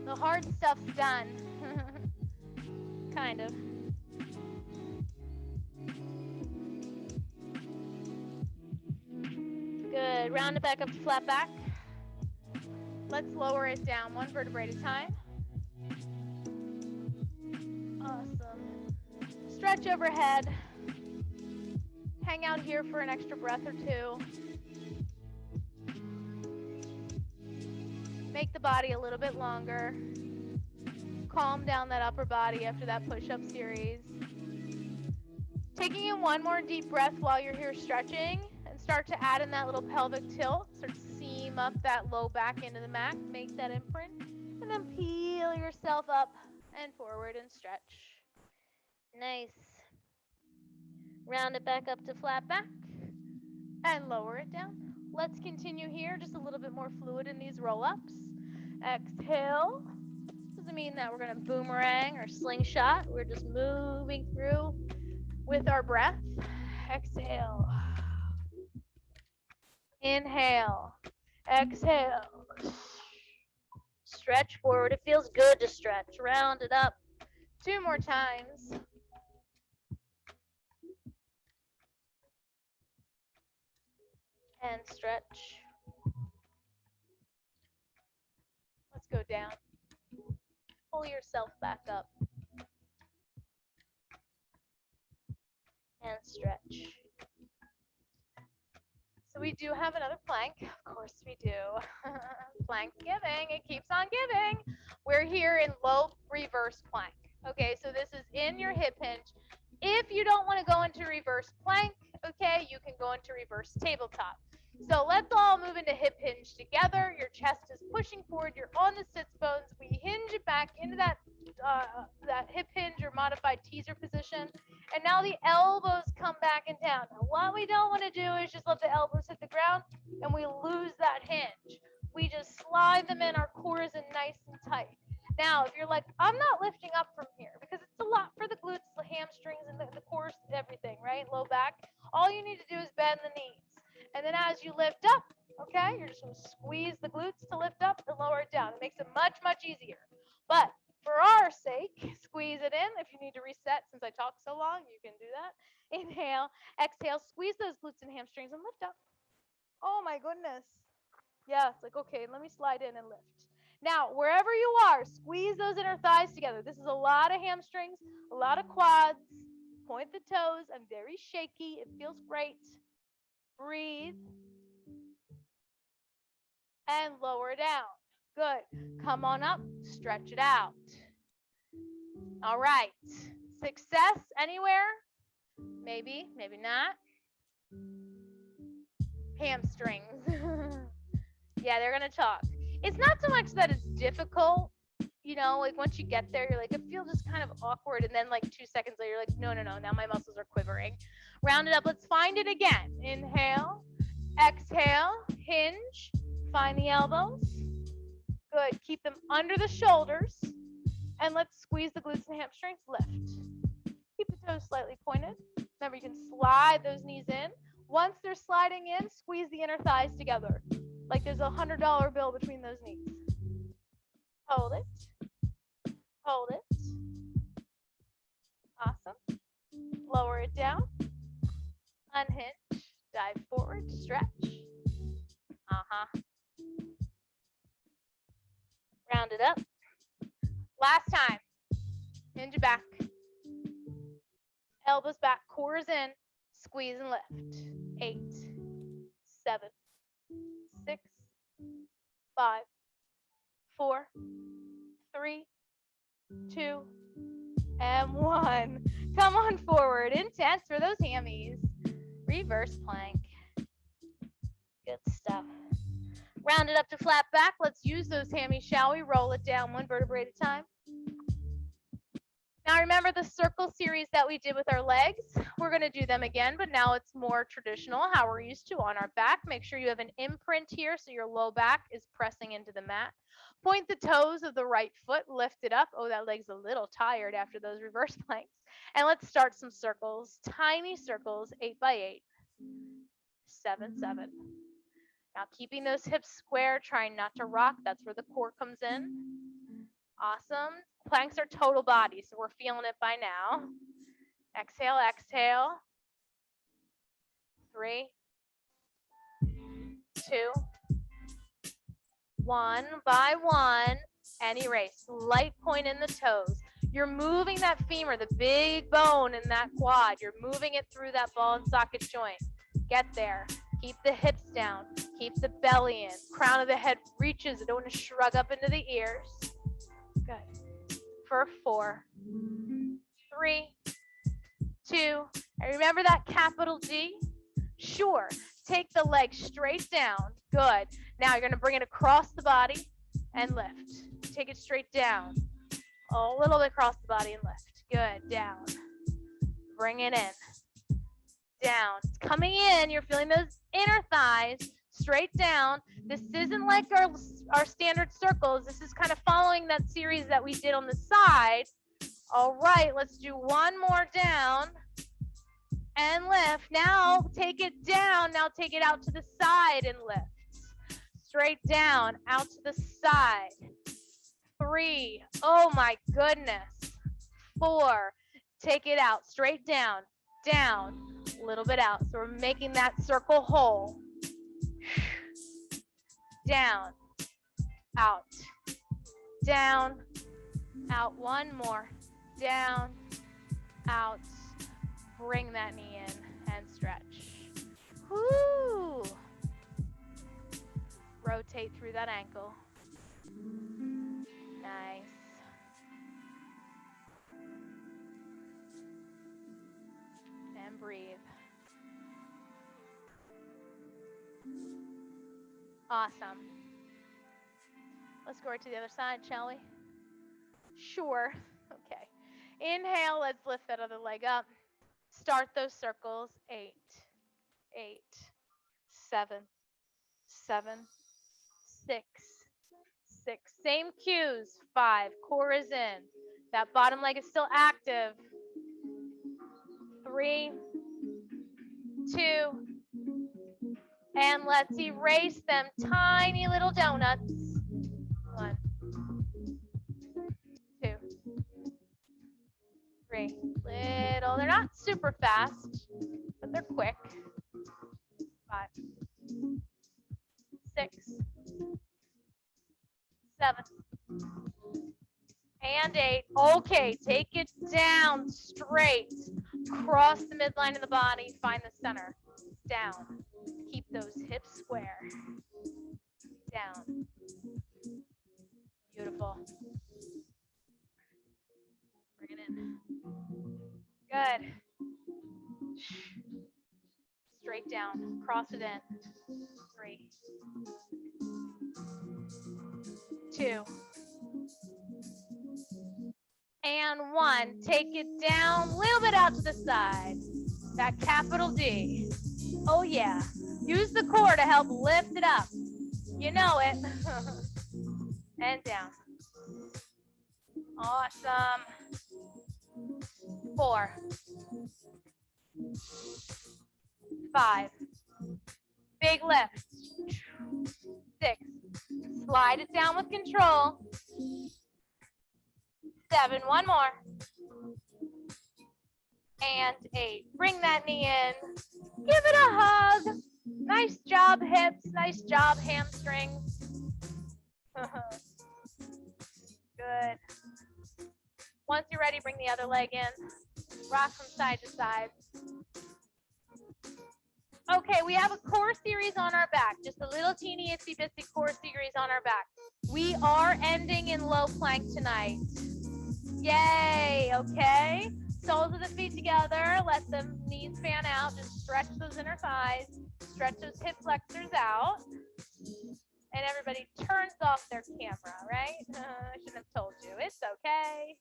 The hard stuff's done. Kind of. Good. Round it back up to flat back. Let's lower it down 1 vertebrae at a time. Awesome. Stretch overhead. Hang out here for an extra breath or 2. Make the body a little bit longer. Calm down that upper body after that push-up series. Taking in 1 more deep breath while you're here stretching, and start to add in that little pelvic tilt. Start to seam up that low back into the mat. Make that imprint. And then peel yourself up and forward and stretch. Nice. Round it back up to flat back and lower it down. Let's continue here. Just a little bit more fluid in these roll-ups. Exhale. Doesn't mean that we're going to boomerang or slingshot. We're just moving through with our breath. Exhale. Inhale. Exhale. Stretch forward. It feels good to stretch. Round it up. 2 more times. And stretch. Let's go down. Pull yourself back up. And stretch. So we do have another plank. Of course we do. PlanksGiving. It keeps on giving. We're here in low reverse plank. Okay, so this is in your hip hinge. If you don't want to go into reverse plank, okay, you can go into reverse tabletop. So let's all move into hip hinge together. Your chest is pushing forward. You're on the sits bones. We hinge it back into that hip hinge or modified teaser position. And now the elbows come back and down. Now what we don't want to do is just let the elbows hit the ground and we lose that hinge. We just slide them in. Our core is in nice and tight. Now, if you're like, I'm not lifting up from here because it's a lot for the glutes, the hamstrings, and the core, everything, right? Low back. All you need to do is bend the knees. And then as you lift up, okay, you're just going to squeeze the glutes to lift up and lower it down. It makes it much, much easier. But for our sake, squeeze it in. If you need to reset, since I talked so long, you can do that. Inhale, exhale, squeeze those glutes and hamstrings and lift up. Oh my goodness. Yeah, it's like, okay, let me slide in and lift. Now, wherever you are, squeeze those inner thighs together. This is a lot of hamstrings, a lot of quads. Point the toes. I'm very shaky. It feels great. Breathe. And lower down. Good. Come on up. Stretch it out. All right. Success anywhere? Maybe, maybe not. Hamstrings. Yeah, they're gonna talk. It's not so much that it's difficult, you know, like once you get there, you're like, it feels just kind of awkward, and then like 2 seconds later, you're like, no, no, no, now my muscles are quivering. Round it up, let's find it again. Inhale, exhale, hinge, find the elbows. Good, keep them under the shoulders, and let's squeeze the glutes and hamstrings, lift. Keep the toes slightly pointed. Remember, you can slide those knees in. Once they're sliding in, squeeze the inner thighs together, like there's a $100 bill between those knees. Hold it. Hold it. Awesome. Lower it down. Unhinge. Dive forward. Stretch. Round it up. Last time. Hinge back. Elbows back. Core is in. Squeeze and lift. 8, 7, 6, 5, 4, 3, 2, and 1. Come on forward. Intense for those hammies. Reverse plank. Good stuff. Round it up to flat back. Let's use those hammies, shall we? Roll it down 1 vertebrae at a time. Now remember the circle series that we did with our legs? We're going to do them again, but now it's more traditional, how we're used to on our back. Make sure you have an imprint here so your low back is pressing into the mat. Point the toes of the right foot, lift it up. Oh, that leg's a little tired after those reverse planks. And let's start some circles, tiny circles, 8 by 8, 7, 7. Now keeping those hips square, trying not to rock. That's where the core comes in. Awesome. Planks are total body, so we're feeling it by now. Exhale, exhale. 3, 2, 1 by 1, and erase. Light point in the toes. You're moving that femur, the big bone in that quad. You're moving it through that ball and socket joint. Get there. Keep the hips down. Keep the belly in. Crown of the head reaches. You don't want to shrug up into the ears. Good. For 4, 3, 2, and remember that capital G? Sure. Take the leg straight down. Good. Now you're going to bring it across the body and lift. Take it straight down. A little bit across the body and lift. Good. Down. Bring it in. Down. It's coming in. You're feeling those inner thighs. Straight down. This isn't like our standard circles. This is kind of following that series that we did on the side. All right, let's do one more down and lift. Now take it down. Now take it out to the side and lift. Straight down, out to the side. 3, oh my goodness. 4, take it out, straight down, down, a little bit out. So we're making that circle whole. Down, out, down, out. One more. Down, out. Bring that knee in and stretch. Woo! Rotate through that ankle. Nice. And breathe. Awesome. Let's go right to the other side, shall we? Sure. Okay. Inhale, let's lift that other leg up. Start those circles. 8, 8, 7, 7, 6, 6. Same cues. 5. Core is in. That bottom leg is still active. 3, 2, and let's erase them. Tiny little donuts. 1, 2, 3. Little. They're not super fast, but they're quick. 5, 6, 7, and 8. Okay, take it down straight. Cross the midline of the body. Find the center. Down. Keep those hips square. Down. Beautiful. Bring it in. Good. Straight down. Cross it in. 3, 2, and 1. Take it down, a little bit out to the side. That capital D. Oh yeah. Use the core to help lift it up. You know it. And down. Awesome. 4, 5. Big lift. 6. Slide it down with control. 7. One more. And 8. Bring that knee in. Give it a hug. Nice job, hips. Nice job, hamstrings. Good. Once you're ready, bring the other leg in. Rock from side to side. Okay, we have a core series on our back. Just a little teeny itsy bitsy core series on our back. We are ending in low plank tonight. Yay, okay. Soles of the feet together. Let the knees fan out. Just stretch those inner thighs. Stretch those hip flexors out. And everybody turns off their camera, right? I shouldn't have told you. It's okay.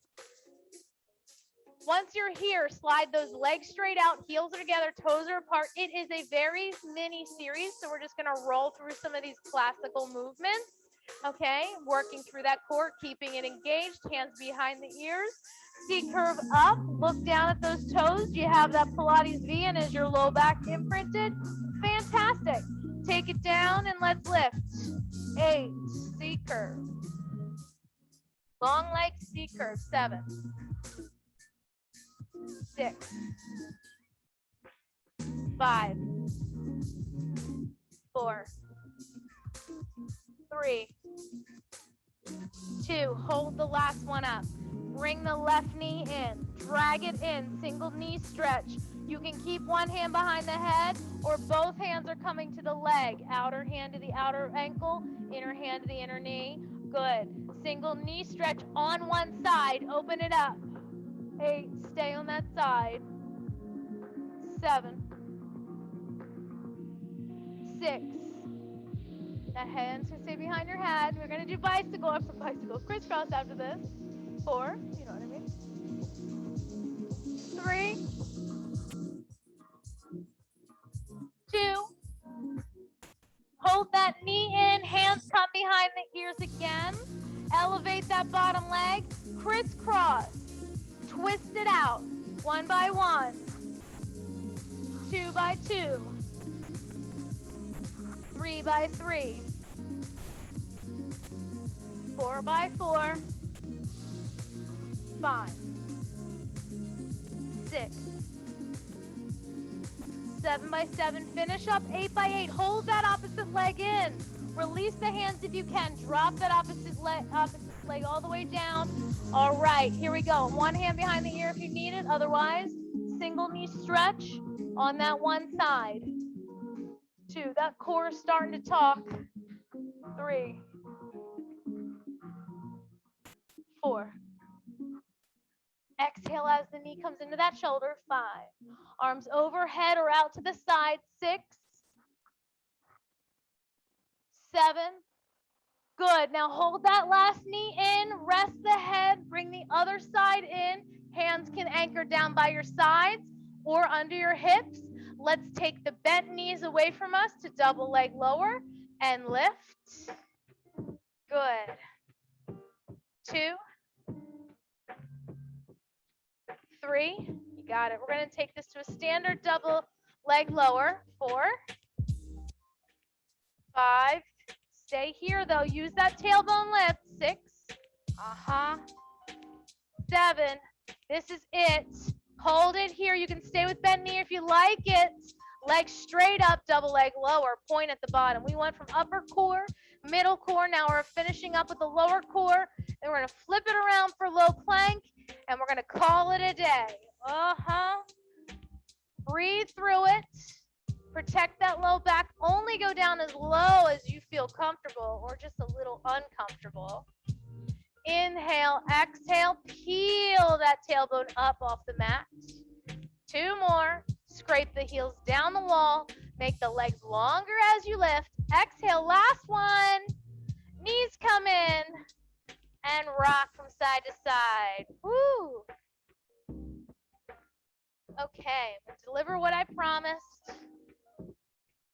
Once you're here, slide those legs straight out, heels are together, toes are apart. It is a very mini series, so we're just gonna roll through some of these classical movements, okay? Working through that core, keeping it engaged, hands behind the ears. C curve up, look down at those toes. Do you have that Pilates V, and is your low back imprinted? Fantastic. Take it down and let's lift. 8, C curve. Long leg, C curve, 7. 6, 5, 4, 3, 2. Hold the last one up. Bring the left knee in. Drag it in. Single knee stretch. You can keep one hand behind the head, or both hands are coming to the leg. Outer hand to the outer ankle, inner hand to the inner knee. Good. Single knee stretch on one side. Open it up. 8, stay on that side. 7, 6. The hands can stay behind your head. We're gonna do bicycle crisscross after this. 4, you know what I mean. 3, 2. Hold that knee in, hands come behind the ears again. Elevate that bottom leg, crisscross. Twist it out, 1 by 1, 2 by 2, 3 by 3, 4 by 4, 5, 6, 7 by 7, finish up 8 by 8, hold that opposite leg in, release the hands if you can, drop that opposite leg all the way down. All right, here we go. One hand behind the ear if you need it. Otherwise, single knee stretch on that one side. 2, that core is starting to talk. 3, 4. Exhale as the knee comes into that shoulder. 5. Arms overhead or out to the side. 6, 7. Good. Now hold that last knee in, rest the head, bring the other side in. Hands can anchor down by your sides or under your hips. Let's take the bent knees away from us to double leg lower and lift. Good. 2, 3. You got it. We're going to take this to a standard double leg lower. 4, 5. Stay here though. Use that tailbone lift. 6. 7. This is it. Hold it here. You can stay with bent knee if you like it. Leg straight up, double leg lower. Point at the bottom. We went from upper core, middle core. Now we're finishing up with the lower core. Then we're going to flip it around for low plank, and we're going to call it a day. Breathe through it. Protect that low back. Only go down as low as you feel comfortable or just a little uncomfortable. Inhale, exhale, peel that tailbone up off the mat. 2 more. Scrape the heels down the wall. Make the legs longer as you lift. Exhale, last one. Knees come in and rock from side to side. Woo! Okay, deliver what I promised.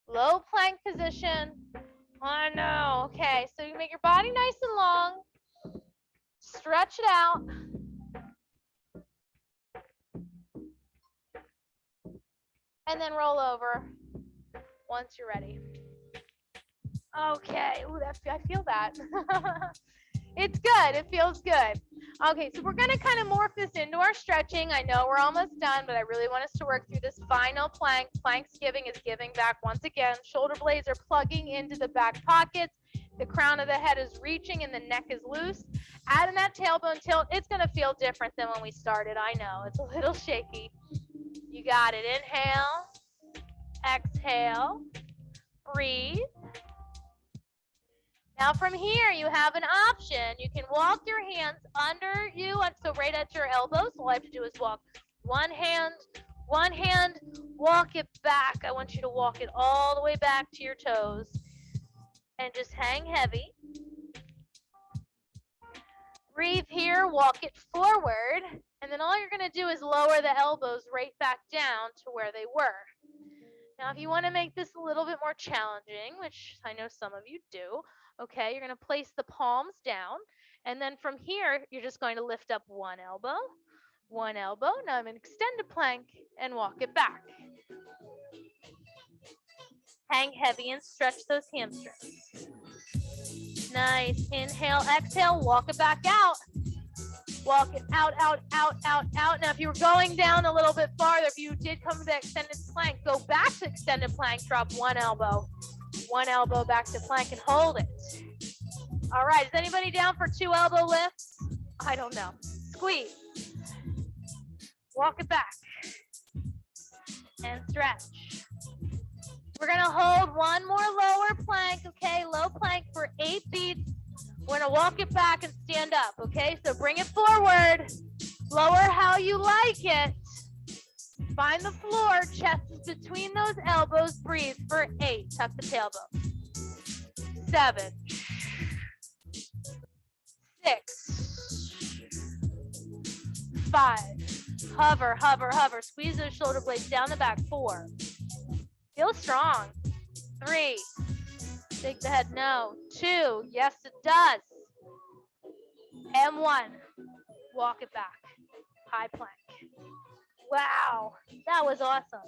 Low plank position. Oh no. Okay, so you make your body nice and long. Stretch it out. And then roll over once you're ready. Okay. Ooh, I feel that. It's good. It feels good. Okay, so we're going to kind of morph this into our stretching. I know we're almost done, but I really want us to work through this final plank. PlanksGiving is giving back once again. Shoulder blades are plugging into the back pockets. The crown of the head is reaching and the neck is loose. Adding that tailbone tilt, it's going to feel different than when we started. I know, it's a little shaky. You got it. Inhale, exhale, breathe. Now from here, you have an option. You can walk your hands under you, so right at your elbows. All I have to do is walk one hand, walk it back. I want you to walk it all the way back to your toes and just hang heavy. Breathe here, walk it forward, and then all you're gonna do is lower the elbows right back down to where they were. Now, if you wanna make this a little bit more challenging, which I know some of you do, okay, you're gonna place the palms down, and then from here, you're just going to lift up one elbow. Now I'm in extended plank and walk it back. Hang heavy and stretch those hamstrings. Nice. Inhale, exhale, walk it back out. Walk it out. Now, if you were going down a little bit farther, if you did come to the extended plank, go back to extended plank, drop one elbow back to plank and hold it. All right, is anybody down for 2 elbow lifts? I don't know. Squeeze. Walk it back and stretch. We're gonna hold one more lower plank, okay? Low plank for 8 beats. We're gonna walk it back and stand up, okay? So bring it forward, lower how you like it. Find the floor, chest is between those elbows, breathe for 8, tuck the tailbone. 7, 6, 5, hover, squeeze those shoulder blades down the back, 4, feel strong, 3, shake the head, no, 2, yes it does, and 1, walk it back, high plank. Wow, that was awesome.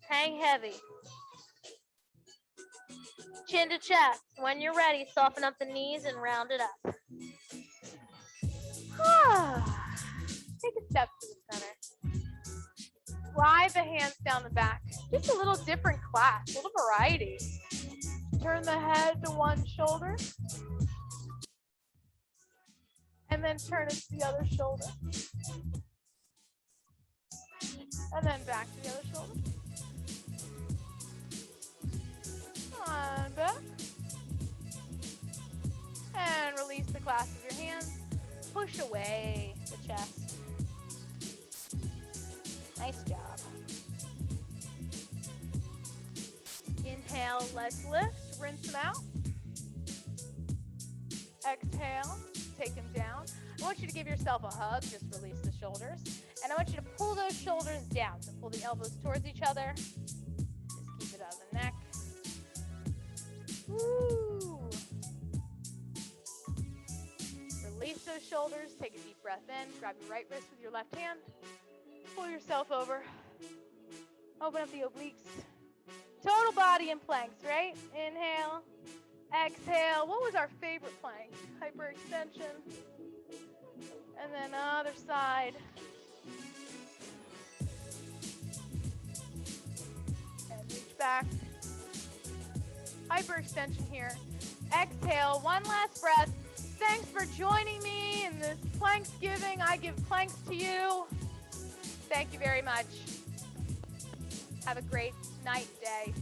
Hang heavy. Chin to chest. When you're ready, soften up the knees and round it up. Take a step to the center. Slide the hands down the back. Just a little different class, a little variety. Turn the head to one shoulder. And then turn it to the other shoulder. And then back to the other shoulder. On back. And release the clasp of your hands. Push away the chest. Nice job. Inhale, legs lift, rinse them out. Exhale, take them down. I want you to give yourself a hug, just release the shoulders. And I want you to pull those shoulders down. So pull the elbows towards each other. Just keep it out of the neck. Woo. Release those shoulders, take a deep breath in, grab your right wrist with your left hand, pull yourself over, open up the obliques. Total body in planks, right? Inhale, exhale. What was our favorite plank? Hyperextension. And then other side. And reach back. Hyperextension here. Exhale, one last breath. Thanks for joining me in this PlanksGiving. I give planks to you. Thank you very much. Have a great night, day.